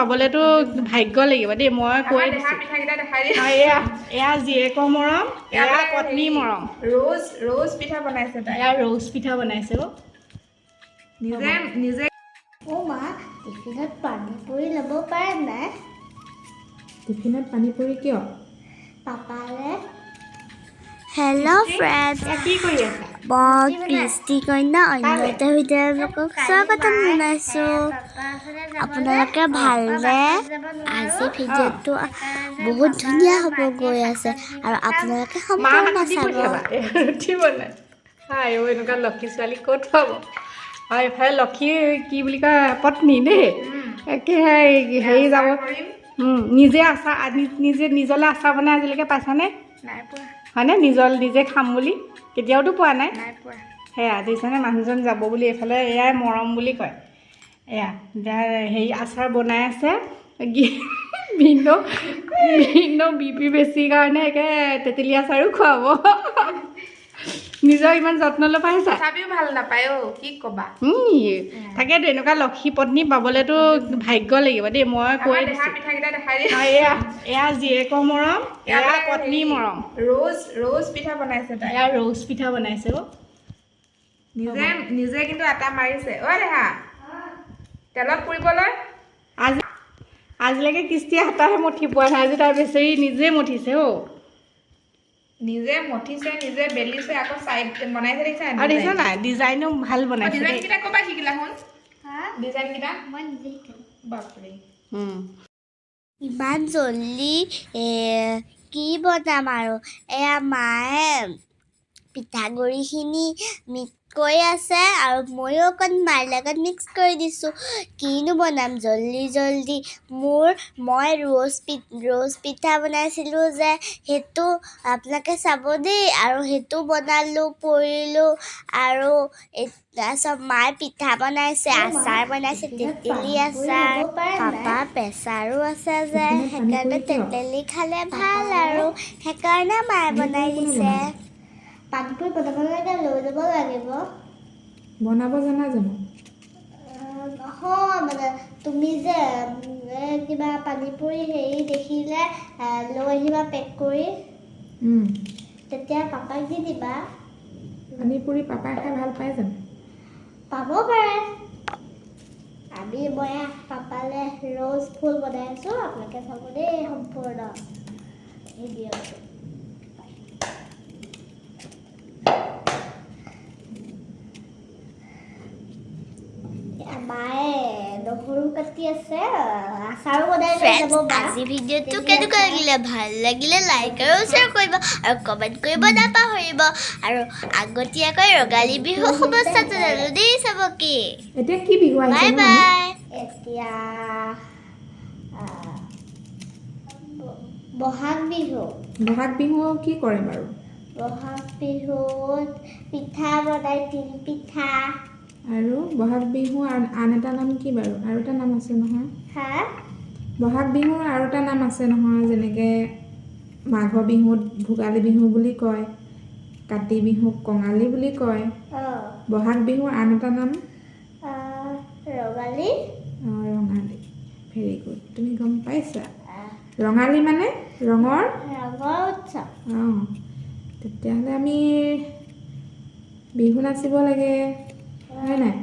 পাবলেতো ভাগ্য লাগিব দেই মই কৈ দিছোঁ এয়া জীয়েকৰ মৰম এয়া পত্নী মৰম ৰ'জ পিঠা বনাইছে তাই এয়া ৰ'জ পিঠা বনাইছে অ' নিজে অ' মা টিফিনত পানী পুৰি ল'ব পাৰে নাই টিফিনত পানী পুৰি কিয় পাপালে হেল্ল' ফ্ৰেণ্ডছ কি কৰি আছা মই কৃষ্টি কন্যা অন্য এটা ভিডিঅ'লোকক স্বাগতম জনাইছোঁ আপোনালোকে ভালনে আজি ভিডিঅ'টো বহুত ধুনীয়া হ'ব গৈ আছে আৰু আপোনালোকে সম্পূৰ্ণ চাব ৰুটি বনাই আই অ' এনেকুৱা লক্ষী ছোৱালী ক'ত পাব আৰু এইফালে লক্ষী কি বুলি কয় পত্নী দেই একে হেৰি যাব নিজে আচাৰ নিজে নিজলৈ আচাৰ বনাই আজিলৈকে পাইছানে নাই পোৱা হয়নে নিজে খাম বুলি কেতিয়াওতো পোৱা নাই সেয়া দেখিছানে মানুহজন যাব বুলি এইফালে এয়াই মৰম বুলি কয় এয়া হেৰি আচাৰ বনাই আছে ভিন্ন বিপি বেছি কাৰণে একে তেতেলী আচাৰো খুৱাব নিজৰ ইমান যত্ন লৈ পাইছা তথাপিও ভাল নাপায় অ' কি ক'বা তাকেতো এনেকুৱা লক্ষী পত্নী পাবলেতো ভাগ্য লাগিব দেই মই কৈ দিছোঁ এয়া জীয়েকৰ মৰম এয়া পত্নী মৰম ৰ'জ পিঠা বনাইছে তাই এয়া ৰ'জ পিঠা বনাইছে অ' নিজে কিন্তু আটা মাৰিছে অ' দেহা তেলত পুৰিবলৈ আজিলৈকে কৃষ্টিয়ে হাতাহে মঠি পোৱা নাই আজি তাই বেচেৰি নিজে মঠিছে অ' নিজে মঠিছে নিজে বেলিছে আকৌ চাইড বনাইছে দেখিছা আৰু দেখিছা নাই ডিজাইনো ভাল বনাইছে ডিজাইন কেইটা ক'বা শিকিলা শুন ডিজাইন কেইটা মই নিজে শিকিলোঁ বাপৰে ইমান জল্দি কি বনাম আৰু এয়া মায়ে পিঠাগুড়িখিনি মিক্স কৰি আছে আৰু ময়ো অকণ মাৰ লগত মিক্স কৰি দিছোঁ কিনো বনাম জল্দি মই ৰ'জ পিঠা বনাইছিলোঁ যে সেইটো আপোনালোকে চাব দেই আৰু সেইটো বনালোঁ পৰিলোঁ আৰু তাৰপিছত মায়ে পিঠা বনাইছে আচাৰ বনাইছে তেতেলী আচাৰ পাপাৰ প্ৰেছাৰো আছে যে সেইকাৰণে তেতেলী খালে ভাল আৰু সেইকাৰণে মায়ে বনাই দিছে পানীপুৰি বনাব লাগে লৈ যাব লাগিব বনাব জানা জানো নহয় মানে তুমি যে কিবা পানীপুৰি হেৰি দেখিলে লৈ আহিবা পেক কৰি তেতিয়া পাপাক দি দিবা পানীপুৰি পাপাই খাই ভাল পায় জানো পাব পাৰে মই পাপালে ৰ'জ ফুল বনাই আছোঁ আপোনালোকে চাব দেই সম্পূৰ্ণ ভিডিঅ'টো মায়ে নহৰু কাটি আছে আচাৰো বনাই লৈ যাব আজি ভিডিঅ'টো কেনেকুৱা লাগিলে ভাল লাগিলে লাইক আৰু শ্বেয়াৰ কৰিব আৰু কমেণ্ট কৰিব নাপাহৰিব আৰু আগতীয়াকৈ ৰঙালী বিহু শুভেচ্ছা জনালোঁ দেই চবকে এতিয়া কি বিহু আহিছে বাই বাই এতিয়া বহাগ বিহু কি কৰে বাৰু বহাগ বিহুত পিঠা বনাই তিল পিঠা আৰু বহাগ বিহুৰ আন এটা নাম কি বাৰু আৰু এটা নাম আছে নহয় বহাগ বিহুৰ আৰু এটা নাম আছে নহয় যেনেকৈ মাঘ বিহুত ভোগালী বিহু বুলি কয় কাতি বিহুক কঙালী বুলি কয় বহাগ বিহুৰ আন এটা নাম ৰঙালী ভেৰি গুড তুমি গম পাইছা ৰঙালী মানে ৰঙৰ উৎসৱ তেতিয়াহ'লে আমি বিহু নাচিব লাগে হয় নাই